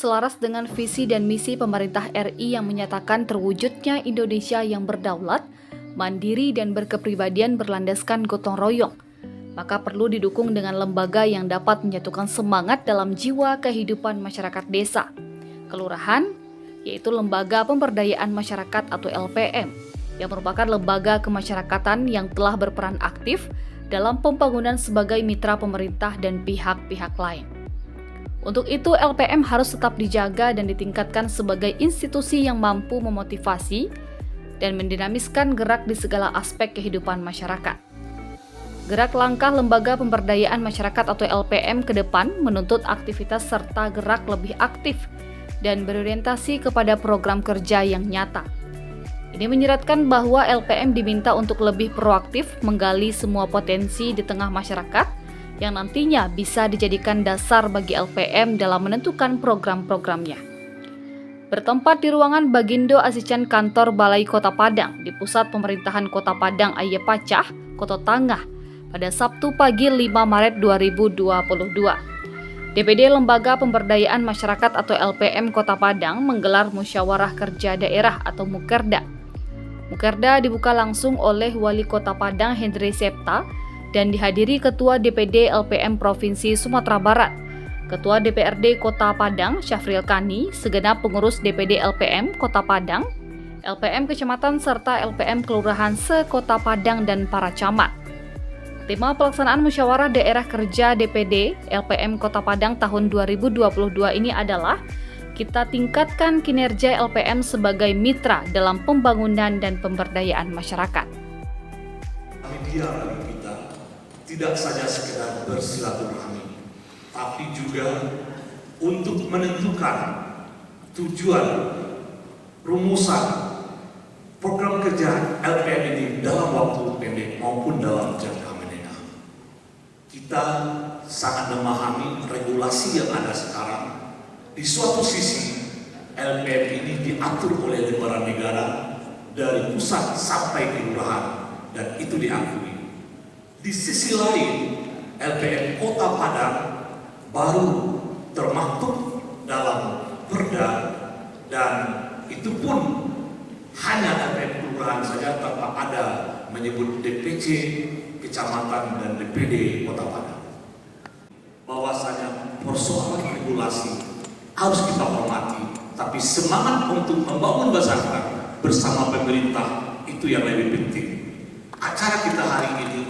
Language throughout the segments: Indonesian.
selaras dengan visi dan misi pemerintah RI yang menyatakan terwujudnya Indonesia yang berdaulat, mandiri dan berkepribadian berlandaskan gotong royong. Maka perlu didukung dengan lembaga yang dapat menyatukan semangat dalam jiwa kehidupan masyarakat desa, kelurahan, yaitu Lembaga Pemberdayaan Masyarakat atau LPM, yang merupakan lembaga kemasyarakatan yang telah berperan aktif dalam pembangunan sebagai mitra pemerintah dan pihak-pihak lain. Untuk itu, LPM harus tetap dijaga dan ditingkatkan sebagai institusi yang mampu memotivasi dan mendinamiskan gerak di segala aspek kehidupan masyarakat. Gerak langkah Lembaga Pemberdayaan Masyarakat atau LPM ke depan menuntut aktivitas serta gerak lebih aktif dan berorientasi kepada program kerja yang nyata. Ini menyeratkan bahwa LPM diminta untuk lebih proaktif menggali semua potensi di tengah masyarakat yang nantinya bisa dijadikan dasar bagi LPM dalam menentukan program-programnya. Bertempat di ruangan Bagindo Asisten Kantor Balai Kota Padang di Pusat Pemerintahan Kota Padang Ayepacah, Kota Tangah, pada Sabtu pagi 5 Maret 2022. DPD Lembaga Pemberdayaan Masyarakat atau LPM Kota Padang menggelar Musyawarah Kerja Daerah atau Mukerda. Mukerda dibuka langsung oleh Wali Kota Padang Hendri Septa dan dihadiri Ketua DPD LPM Provinsi Sumatera Barat, Ketua DPRD Kota Padang Syafril Kani, segenap pengurus DPD LPM Kota Padang, LPM Kecamatan serta LPM Kelurahan se-Kota Padang dan para camat. Tema pelaksanaan Musyawarah Daerah Kerja DPD LPM Kota Padang tahun 2022 ini adalah kita tingkatkan kinerja LPM sebagai mitra dalam pembangunan dan pemberdayaan masyarakat. Media bagi kita tidak saja sekedar bersilaturahmi, tapi juga untuk menentukan tujuan, rumusan program kerja LPM ini dalam waktu pendek maupun dalam jangka menengah. Kita sangat memahami regulasi yang ada sekarang. Di suatu sisi, LPM ini diatur oleh lembaga negara dari pusat sampai kelurahan, dan itu diakui. Di sisi lain, LPM Kota Padang baru termaktub dalam Perda, dan itu pun hanya LPM kelurahan saja tanpa ada menyebut DPC, kecamatan, dan DPD Kota Padang. Bahwasanya persoalan regulasi harus kita hormati, tapi semangat untuk membangun masyarakat bersama pemerintah itu yang lebih penting. Acara kita hari ini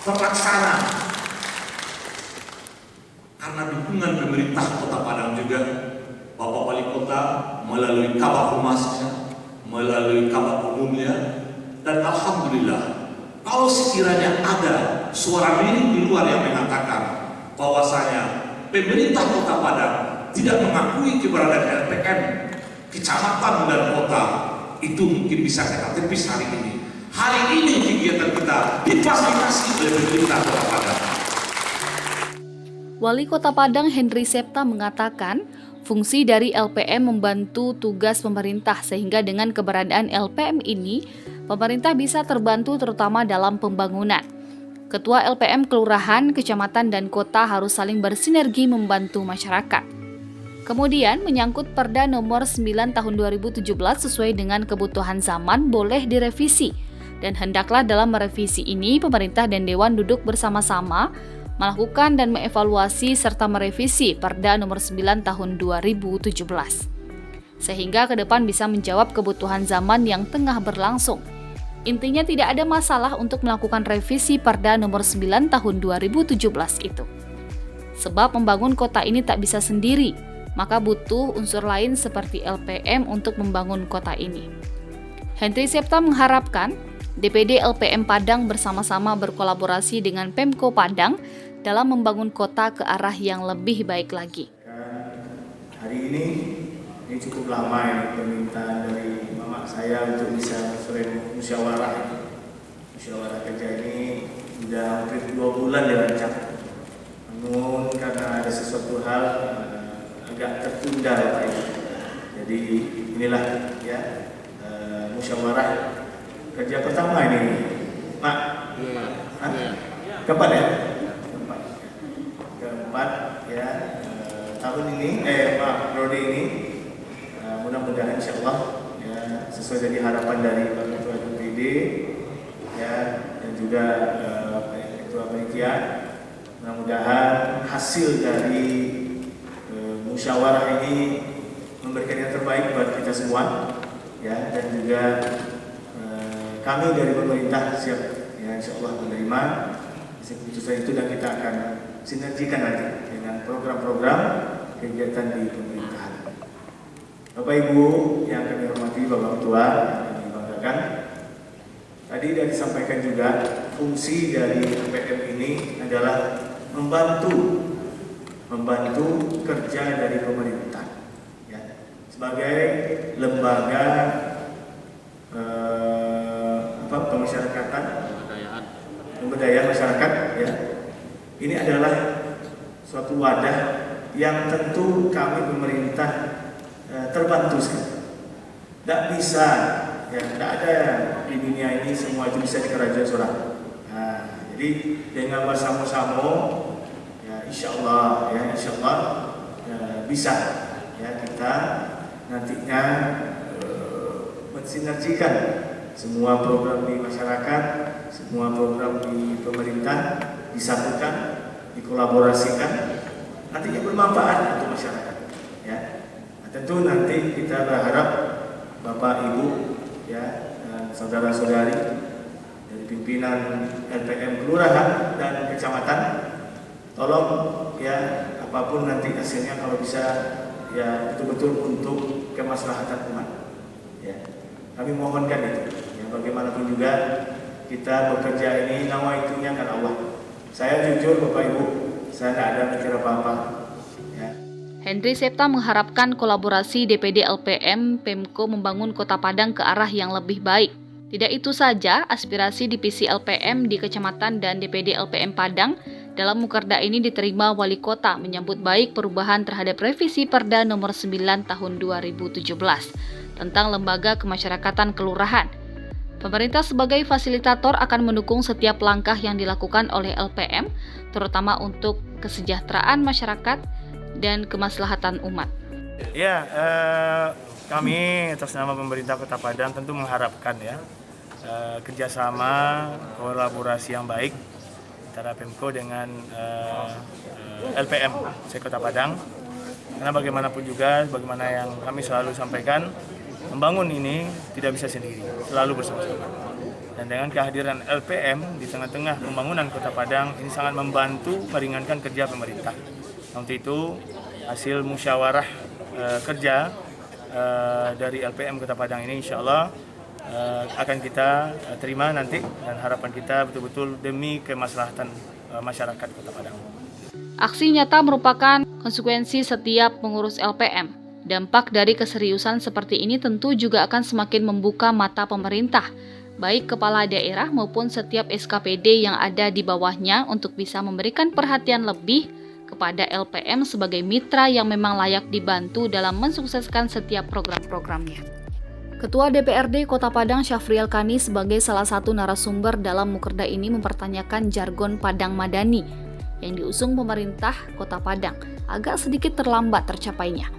terlaksana karena dukungan pemerintah Kota Padang juga, Bapak Wali Kota melalui Kabak Humasnya, melalui Kabak Umumnya, dan alhamdulillah kalau sekiranya ada suara miring di luar yang mengatakan bahwasanya pemerintah Kota Padang tidak mengakui keberadaan LPM kecamatan dan kota, itu mungkin bisa kita tepis hari ini. Hari ini kegiatan kita difasilitasi oleh pemerintah Kota Padang. Wali Kota Padang Hendri Septa mengatakan, fungsi dari LPM membantu tugas pemerintah sehingga dengan keberadaan LPM ini, pemerintah bisa terbantu terutama dalam pembangunan. Ketua LPM Kelurahan, Kecamatan, dan Kota harus saling bersinergi membantu masyarakat. Kemudian, menyangkut Perda nomor 9 tahun 2017 sesuai dengan kebutuhan zaman boleh direvisi. Dan hendaklah dalam merevisi ini, pemerintah dan Dewan duduk bersama-sama, melakukan dan mengevaluasi serta merevisi Perda nomor 9 tahun 2017. Sehingga ke depan bisa menjawab kebutuhan zaman yang tengah berlangsung. Intinya tidak ada masalah untuk melakukan revisi Perda nomor 9 tahun 2017 itu. Sebab membangun kota ini tak bisa sendiri, maka butuh unsur lain seperti LPM untuk membangun kota ini. Hendri Septa mengharapkan DPD LPM Padang bersama-sama berkolaborasi dengan Pemko Padang dalam membangun kota ke arah yang lebih baik lagi. Hari ini cukup lama ya permintaan dari mama saya untuk bisa sering musyawarah. Musyawarah kerja ini sudah hampir 2 bulan dirancang. Namun karena ada sesuatu hal agak tertunda ya Pak. Jadi inilah ya musyawarah kerja pertama ini, Pak. Keempat ya? Keempat ya. tahun ini, periode ini, mudah-mudahan insyaallah ya sesuai dari harapan dari Pak Ketua DPD ya dan juga Ketua Panitia, mudah-mudahan hasil dari musyawarah ini memberikan yang terbaik buat kita semua ya, dan juga kami dari pemerintah siap ya insyaallah menerima keputusan itu, dan kita akan sinergikan nanti dengan program-program kegiatan di pemerintahan. Bapak Ibu yang kami hormati, Bapak Ketua yang kami banggakan, tadi sudah disampaikan juga fungsi dari LPM ini adalah membantu kerja dari pemerintah ya, sebagai lembaga pemasyarakatan, pemberdayaan masyarakat ya. Ini adalah suatu wadah yang tentu kami pemerintah terbantu sekali. Tidak bisa ya, tidak ada di dunia ini semua itu bisa dikerjakan seorang. Nah, jadi dengan bersama-sama ya insyaallah bisa ya kita nantinya mensinergikan semua program di masyarakat, semua program di pemerintah disatukan, dikolaborasikan, nantinya bermanfaat untuk masyarakat. Ya, nah, tentu nanti kita berharap Bapak Ibu ya dan saudara-saudari dari pimpinan LPM kelurahan dan kecamatan, tolong ya apapun nanti hasilnya kalau bisa ya betul-betul untuk kemaslahatan umat. Ya, kami mohonkan itu. Ya, bagaimanapun juga kita bekerja ini nawaitunya kan Allah. Saya jujur Bapak Ibu, saya tidak ada mikir apa-apa. Ya. Henry Septa mengharapkan kolaborasi DPD LPM Pemko membangun Kota Padang ke arah yang lebih baik. Tidak itu saja, aspirasi divisi LPM di Kecamatan dan DPD LPM Padang dalam Mukerda ini diterima Wali Kota menyambut baik perubahan terhadap revisi Perda Nomor 9 Tahun 2017 tentang Lembaga Kemasyarakatan Kelurahan. Pemerintah sebagai fasilitator akan mendukung setiap langkah yang dilakukan oleh LPM, terutama untuk kesejahteraan masyarakat dan kemaslahatan umat. Ya, kami atas nama pemerintah Kota Padang tentu mengharapkan ya kerjasama, kolaborasi yang baik antara Pemko dengan LPM Kota Padang. Karena bagaimanapun juga, bagaimana yang kami selalu sampaikan, membangun ini tidak bisa sendiri, selalu bersama-sama. Dan dengan kehadiran LPM di tengah-tengah pembangunan Kota Padang ini sangat membantu meringankan kerja pemerintah. Untuk itu hasil musyawarah kerja dari LPM Kota Padang ini insya Allah akan kita terima nanti, dan harapan kita betul-betul demi kemaslahatan masyarakat Kota Padang. Aksi nyata merupakan konsekuensi setiap pengurus LPM. Dampak dari keseriusan seperti ini tentu juga akan semakin membuka mata pemerintah, baik kepala daerah maupun setiap SKPD yang ada di bawahnya untuk bisa memberikan perhatian lebih kepada LPM sebagai mitra yang memang layak dibantu dalam mensukseskan setiap program-programnya. Ketua DPRD Kota Padang Syafrial Kani sebagai salah satu narasumber dalam Mukerda ini mempertanyakan jargon Padang Madani yang diusung pemerintah Kota Padang agak sedikit terlambat tercapainya.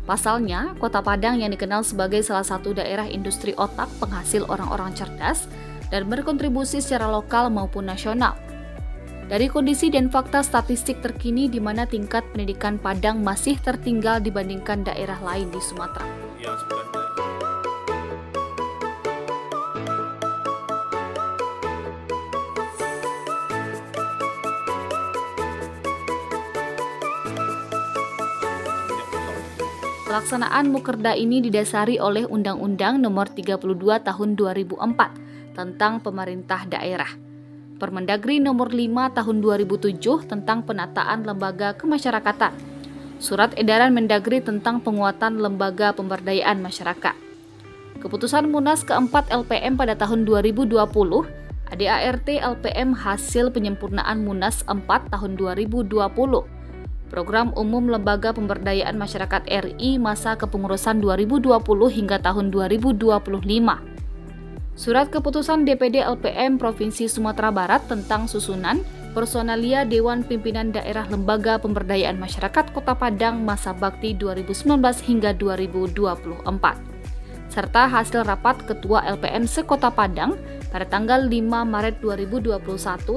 Pasalnya, Kota Padang yang dikenal sebagai salah satu daerah industri otak penghasil orang-orang cerdas dan berkontribusi secara lokal maupun nasional. Dari kondisi dan fakta statistik terkini di mana tingkat pendidikan Padang masih tertinggal dibandingkan daerah lain di Sumatera. Pelaksanaan Mukerda ini didasari oleh Undang-Undang Nomor 32 Tahun 2004 tentang Pemerintah Daerah, Permendagri Nomor 5 Tahun 2007 tentang Penataan Lembaga Kemasyarakatan, Surat Edaran Mendagri tentang Penguatan Lembaga Pemberdayaan Masyarakat, Keputusan Munas keempat LPM pada tahun 2020, ADART LPM hasil penyempurnaan Munas 4 tahun 2020, Program Umum Lembaga Pemberdayaan Masyarakat RI masa kepengurusan 2020 hingga tahun 2025. Surat Keputusan DPD LPM Provinsi Sumatera Barat tentang susunan, Personalia Dewan Pimpinan Daerah Lembaga Pemberdayaan Masyarakat Kota Padang masa bakti 2019 hingga 2024, serta hasil rapat Ketua LPM se-Kota Padang pada tanggal 5 Maret 2021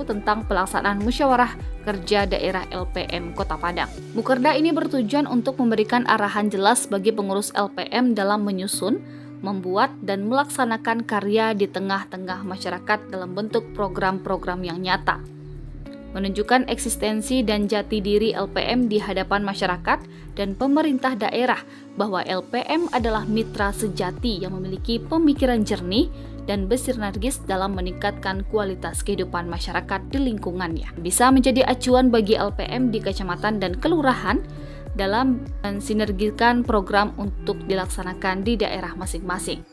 tentang pelaksanaan musyawarah kerja daerah LPM Kota Padang. Mukerda ini bertujuan untuk memberikan arahan jelas bagi pengurus LPM dalam menyusun, membuat, dan melaksanakan karya di tengah-tengah masyarakat dalam bentuk program-program yang nyata. Menunjukkan eksistensi dan jati diri LPM di hadapan masyarakat dan pemerintah daerah bahwa LPM adalah mitra sejati yang memiliki pemikiran jernih dan bersinergis dalam meningkatkan kualitas kehidupan masyarakat di lingkungannya. Bisa menjadi acuan bagi LPM di kecamatan dan kelurahan dalam mensinergikan program untuk dilaksanakan di daerah masing-masing.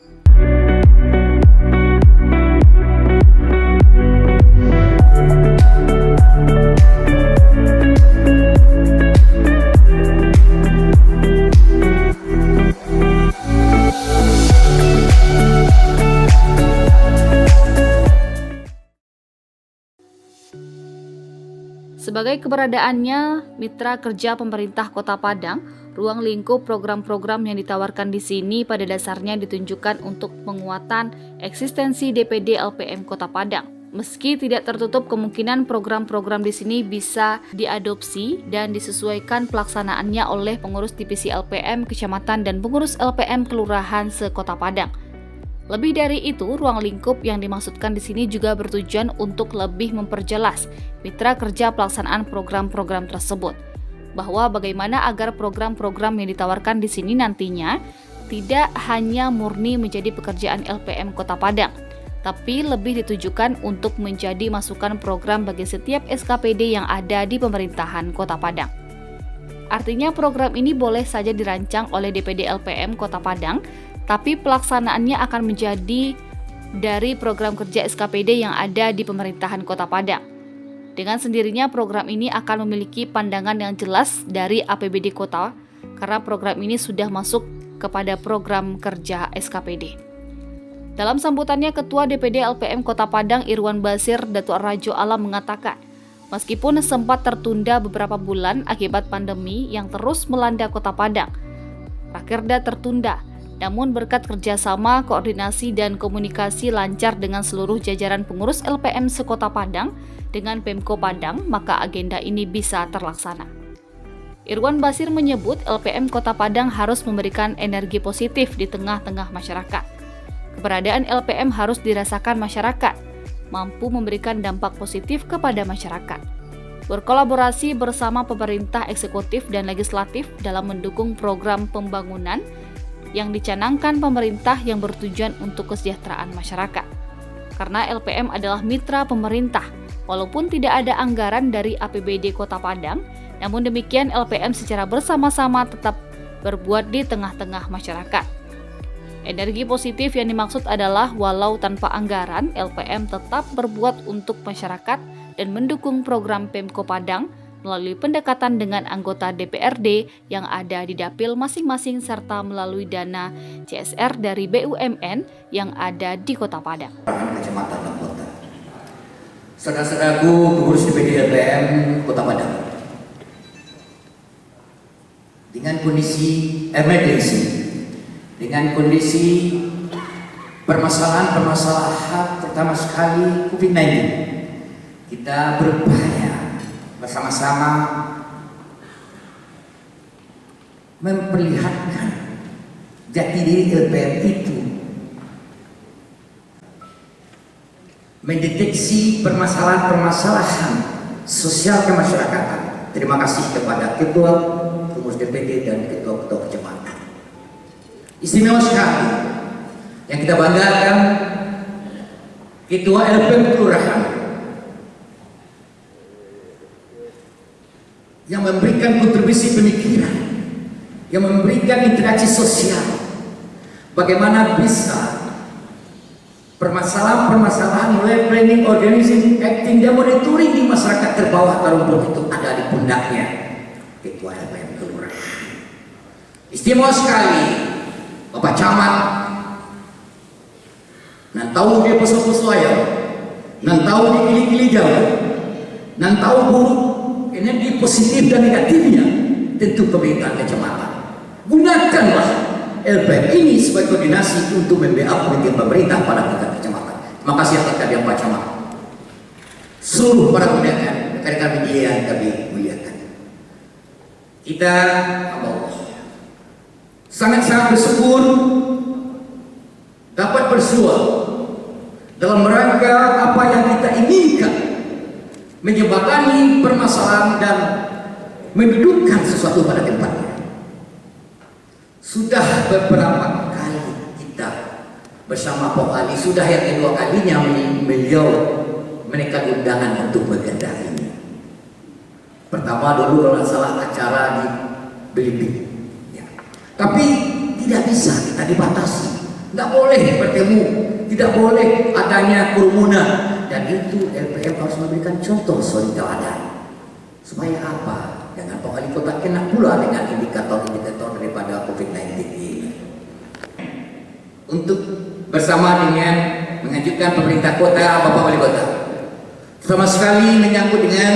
Sebagai keberadaannya mitra kerja pemerintah Kota Padang, ruang lingkup program-program yang ditawarkan di sini pada dasarnya ditunjukkan untuk penguatan eksistensi DPD LPM Kota Padang. Meski tidak tertutup kemungkinan program-program di sini bisa diadopsi dan disesuaikan pelaksanaannya oleh pengurus divisi LPM Kecamatan dan pengurus LPM Kelurahan se-Kota Padang. Lebih dari itu, ruang lingkup yang dimaksudkan di sini juga bertujuan untuk lebih memperjelas mitra kerja pelaksanaan program-program tersebut, bahwa bagaimana agar program-program yang ditawarkan di sini nantinya tidak hanya murni menjadi pekerjaan LPM Kota Padang, tapi lebih ditujukan untuk menjadi masukan program bagi setiap SKPD yang ada di pemerintahan Kota Padang. Artinya program ini boleh saja dirancang oleh DPD LPM Kota Padang, tapi pelaksanaannya akan menjadi dari program kerja SKPD yang ada di pemerintahan Kota Padang. Dengan sendirinya program ini akan memiliki pandangan yang jelas dari APBD Kota karena program ini sudah masuk kepada program kerja SKPD. Dalam sambutannya, Ketua DPD LPM Kota Padang Irwan Basir Datuk Rajo Alam mengatakan, meskipun sempat tertunda beberapa bulan akibat pandemi yang terus melanda Kota Padang, Rakerda tertunda. Namun berkat kerjasama, koordinasi, dan komunikasi lancar dengan seluruh jajaran pengurus LPM se-Kota Padang dengan Pemko Padang, maka agenda ini bisa terlaksana. Irwan Basir menyebut LPM Kota Padang harus memberikan energi positif di tengah-tengah masyarakat. Keberadaan LPM harus dirasakan masyarakat, mampu memberikan dampak positif kepada masyarakat. Berkolaborasi bersama pemerintah eksekutif dan legislatif dalam mendukung program pembangunan yang dicanangkan pemerintah yang bertujuan untuk kesejahteraan masyarakat. Karena LPM adalah mitra pemerintah, walaupun tidak ada anggaran dari APBD Kota Padang, namun demikian LPM secara bersama-sama tetap berbuat di tengah-tengah masyarakat. Energi positif yang dimaksud adalah walau tanpa anggaran, LPM tetap berbuat untuk masyarakat dan mendukung program Pemko Padang melalui pendekatan dengan anggota DPRD yang ada di dapil masing-masing serta melalui dana CSR dari BUMN yang ada di Kota Padang. Kecamatan dan kota. Saudara-saudaraku pengurus DPD LPM Kota Padang. Dengan kondisi emergency, dengan kondisi permasalahan terutama sekali COVID-19, kita berupaya bersama-sama memperlihatkan jati diri LPM itu, mendeteksi permasalahan-permasalahan sosial kemasyarakatan. Terima kasih kepada Ketua Pengurus DPD dan Ketua-Ketua Kecamatan. Istimewa sekali yang kita banggakan, Ketua LPM Kelurahan yang memberikan kontribusi pemikiran, yang memberikan interaksi sosial, bagaimana bisa permasalahan-permasalahan mulai planning, organizing, acting, dan monitoring di masyarakat terbawah rumput itu ada di pundaknya Ketua LPM Kelurahan. Istimewa sekali Bapak Camat, nan tahu dia poso-poso ayam, nan tahu di kili-kili jauh, dan tahu buruk energi positif dan negatifnya tentu pemerintahan kecamatan. Gunakanlah LPM ini sebagai koordinasi untuk membackup pemerintah pada tingkat kecamatan. Terima kasih atas kehadiran Pak Camat. Seluruh para undangan, rekan-rekan media yang kami muliakan. Kita sangat-sangat bersyukur dapat bersua dalam rangka apa yang kita inginkan, menjembatani permasalahan dan mendudukkan sesuatu pada tempatnya. Sudah beberapa kali kita bersama Pak Ali, sudah yang kedua kalinya beliau menekan undangan untuk berganda ini. Pertama dulu kalau salah acara di Belitung, ya. Tapi tidak bisa, kita dibatasi, tidak boleh bertemu, tidak boleh adanya kerumunan, dan itu LPM harus memberikan contoh suri teladan. Supaya apa? Dengan Pak Wali Kota kena pula dengan indikator-indikator daripada COVID-19 ini. Untuk bersama dengan mengajukan pemerintah kota, Bapak Wali Kota, sama sekali menyangkut dengan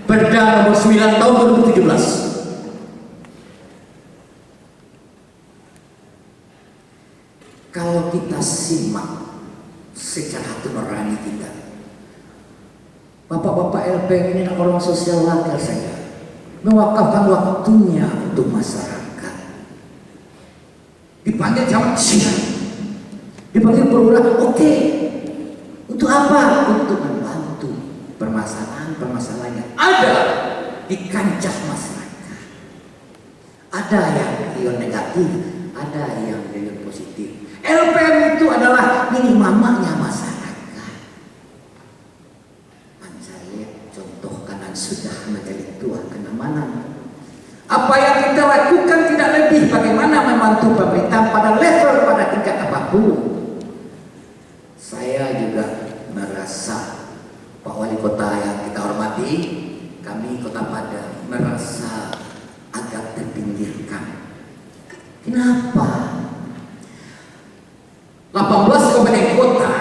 Perda nomor 9 tahun 2017. Kalau kita simak secara hati nurani kita, bapak-bapak LPM ini adalah orang sosial latar saya, mewakafkan waktunya untuk masyarakat. Dipanggil jam siang, dipanggil perurahan, oke. Untuk apa? Untuk membantu permasalahan yang ada di kancah masyarakat. Ada yang ion negatif, ada yang ion positif. LPM itu adalah mini mamanya masyarakat. Saya contoh kanan sudah menjadi tua kenamanan. Apa yang kita lakukan tidak lebih bagaimana membantu pemerintah pada level, pada tingkat apapun. Saya juga merasa Pak Wali Kota yang kita hormati, kami Kota Padang merasa agak terpinggirkan. Kenapa? 18 kabupaten kota,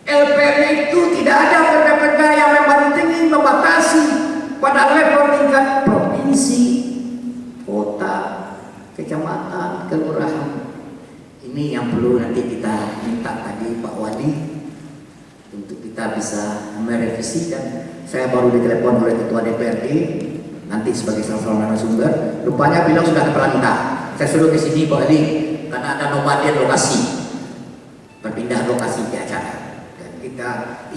LPM itu tidak ada perda-perda yang membantingi, membatasi pada level tingkat provinsi, kota, kecamatan, kelurahan. Ini yang perlu nanti kita minta tadi Pak Wali untuk kita bisa merevisi, dan saya baru ditelepon oleh Ketua DPRD nanti sebagai salah satu narasumber. Rupanya bilang sudah terperintah. Saya suruh ke sini Pak Wali karena ada nomadian lokasi, perpindahan lokasi di acara, dan kita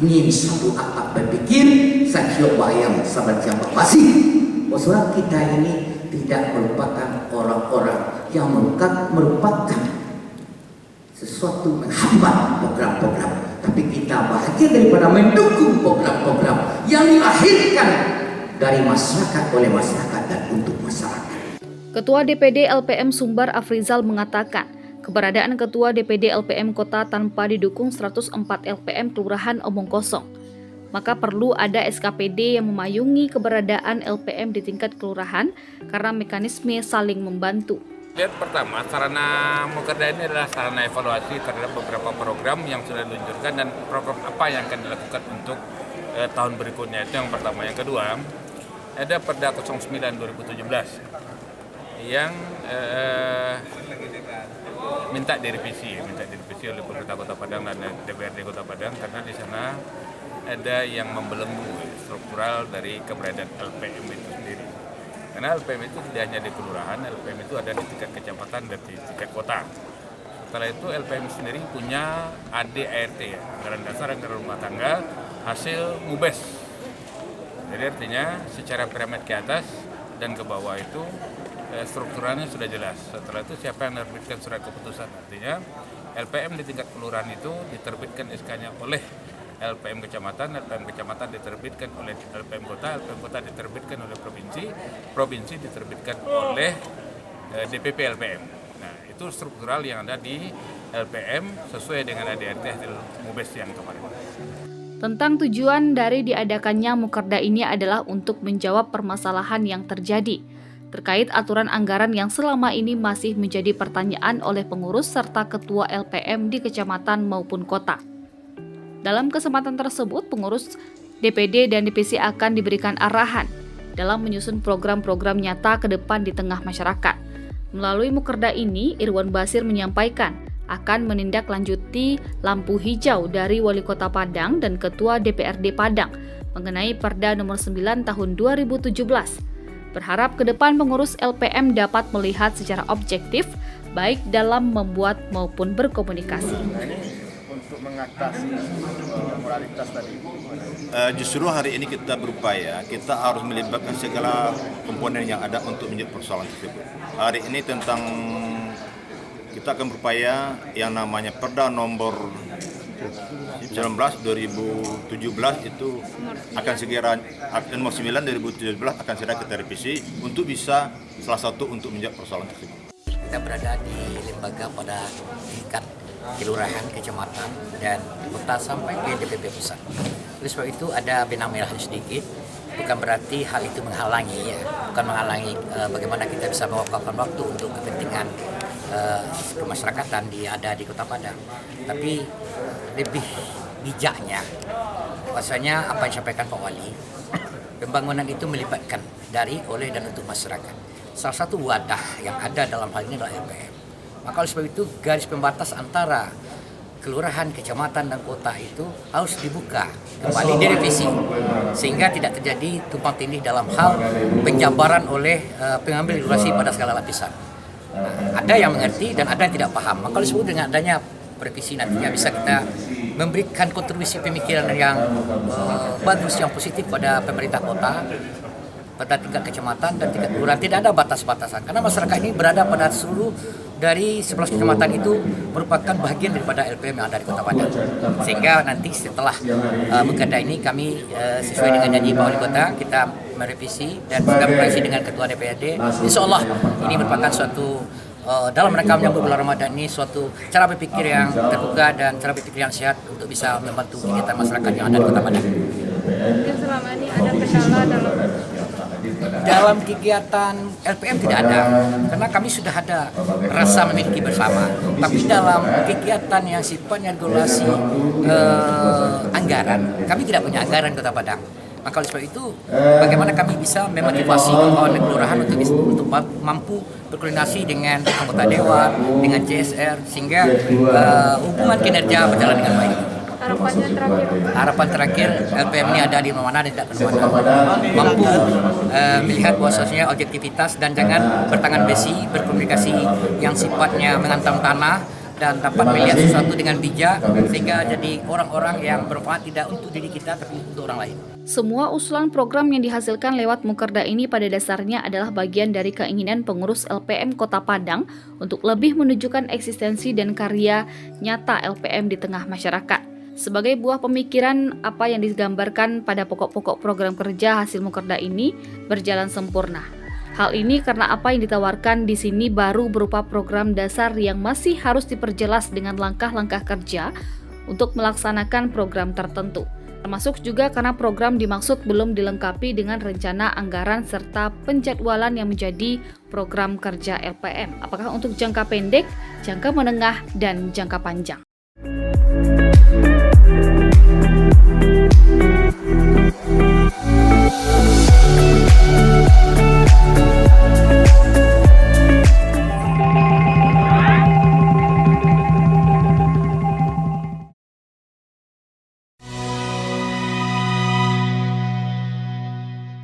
ingin satu akad berpikir sakio bayang saban siapa pasti bahwa kita ini tidak merupakan orang-orang yang merupakan sesuatu menghambat program-program, tapi kita bahagia daripada mendukung program-program yang dilahirkan dari masyarakat, oleh masyarakat, dan untuk masyarakat. Ketua DPD LPM Sumbar Afrizal mengatakan, keberadaan Ketua DPD LPM Kota tanpa didukung 104 LPM Kelurahan omong kosong. Maka perlu ada SKPD yang memayungi keberadaan LPM di tingkat kelurahan karena mekanisme saling membantu. Lihat pertama, sarana Mukerda ini adalah sarana evaluasi terhadap beberapa program yang sudah diluncurkan dan program apa yang akan dilakukan untuk tahun berikutnya. Itu yang pertama. Yang kedua, ada Perda 09 2017 yang minta direvisi oleh pemerintah Kota Padang dan DPRD Kota Padang, karena di sana ada yang membelenggu struktural dari keberadaan LPM itu sendiri. Karena LPM itu tidak hanya di kelurahan, LPM itu ada di tingkat kecamatan dan di tingkat kota. Setelah itu LPM sendiri punya ADART, anggaran dasar, anggaran rumah tangga, hasil MUBES. Jadi artinya secara piramid ke atas dan ke bawah itu strukturalnya sudah jelas. Setelah itu siapa yang menerbitkan surat keputusan, artinya LPM di tingkat kelurahan itu diterbitkan SK-nya oleh LPM kecamatan, LPM kecamatan diterbitkan oleh LPM kota, LPM kota diterbitkan oleh provinsi, provinsi diterbitkan oleh DPP LPM. Nah, itu struktural yang ada di LPM sesuai dengan ADART hasil MUBES yang kemarin. Tentang tujuan dari diadakannya Mukerda ini adalah untuk menjawab permasalahan yang terjadi terkait aturan anggaran yang selama ini masih menjadi pertanyaan oleh pengurus serta ketua LPM di kecamatan maupun kota. Dalam kesempatan tersebut, pengurus DPD dan DPC akan diberikan arahan dalam menyusun program-program nyata ke depan di tengah masyarakat. Melalui Mukerda ini, Irwan Basir menyampaikan akan menindaklanjuti lampu hijau dari Wali Kota Padang dan Ketua DPRD Padang mengenai Perda nomor 9 tahun 2017. Berharap ke depan pengurus LPM dapat melihat secara objektif, baik dalam membuat maupun berkomunikasi. Untuk mengatasi moralitas tadi. Justru hari ini kita berupaya, kita harus melibatkan segala komponen yang ada untuk menjawab persoalan tersebut. Hari ini tentang kita akan berupaya yang namanya Perda nomor 19 2017 itu akan segera, nomor 9 2017 akan segera kita revisi untuk bisa salah satu untuk menjawab persoalan tersebut. Kita berada di lembaga pada tingkat kelurahan, kecamatan, dan kota sampai ke DPP pusat. Oleh sebab itu ada benang merah sedikit, bukan berarti hal itu menghalangi, bukan menghalangi bagaimana kita bisa mewakafkan waktu untuk kepentingan kemasyarakatan ada di Kota Padang. Tapi lebih bijaknya, bahwasanya apa yang disampaikan Pak Wali, pembangunan itu melibatkan dari, oleh, dan untuk masyarakat. Salah satu wadah yang ada dalam hal ini adalah LPM. Maka oleh sebab itu garis pembatas antara kelurahan, kecamatan, dan kota itu harus dibuka kembali, direvisi, sehingga tidak terjadi tumpang tindih dalam hal penjabaran oleh pengambil regulasi pada segala lapisan. Nah, ada yang mengerti dan ada yang tidak paham. Maka oleh sebab itu dengan adanya revisi nantinya bisa kita memberikan kontribusi pemikiran yang bagus, yang positif pada pemerintah kota, pada tingkat kecamatan dan tingkat kelurahan. Tidak ada batas-batasan karena masyarakat ini berada pada seluruh dari 11 kecamatan itu merupakan bagian daripada LPM yang ada di Kota Padang. Sehingga nanti setelah Mukerda ini kami sesuai dengan janji Pak Wali Kota, kita merevisi dan juga berkoordinasi dengan Ketua DPRD. Insya Allah ini merupakan suatu dalam rangka menyambut bulan Ramadan ini suatu cara berpikir yang terbuka dan cara berpikir yang sehat untuk bisa membantu kegiatan masyarakat yang ada di Kota Padang. Mungkin selama ini ada kendala dalam kegiatan LPM tidak ada, karena kami sudah ada rasa memiliki bersama. Tapi dalam kegiatan yang sifatnya regulasi anggaran, kami tidak punya anggaran Kota Padang. Maka oleh sebab itu, bagaimana kami bisa memotivasi kawan kelurahan untuk mampu berkoordinasi dengan anggota dewan, dengan CSR, sehingga hubungan kinerja berjalan dengan baik. Harapan terakhir LPM ini ada di mana dan tidak kemana-mana, mampu melihat bahwasanya objektivitas dan jangan bertangan besi, berkomunikasi yang sifatnya mengantam tanah dan dapat melihat sesuatu dengan bijak sehingga jadi orang-orang yang bermanfaat tidak untuk diri kita tapi untuk orang lain. Semua usulan program yang dihasilkan lewat Mukerda ini pada dasarnya adalah bagian dari keinginan pengurus LPM Kota Padang untuk lebih menunjukkan eksistensi dan karya nyata LPM di tengah masyarakat. Sebagai buah pemikiran, apa yang digambarkan pada pokok-pokok program kerja hasil Mukerda ini berjalan sempurna. Hal ini karena apa yang ditawarkan di sini baru berupa program dasar yang masih harus diperjelas dengan langkah-langkah kerja untuk melaksanakan program tertentu. Termasuk juga karena program dimaksud belum dilengkapi dengan rencana anggaran serta penjadwalan yang menjadi program kerja LPM. Apakah untuk jangka pendek, jangka menengah, dan jangka panjang.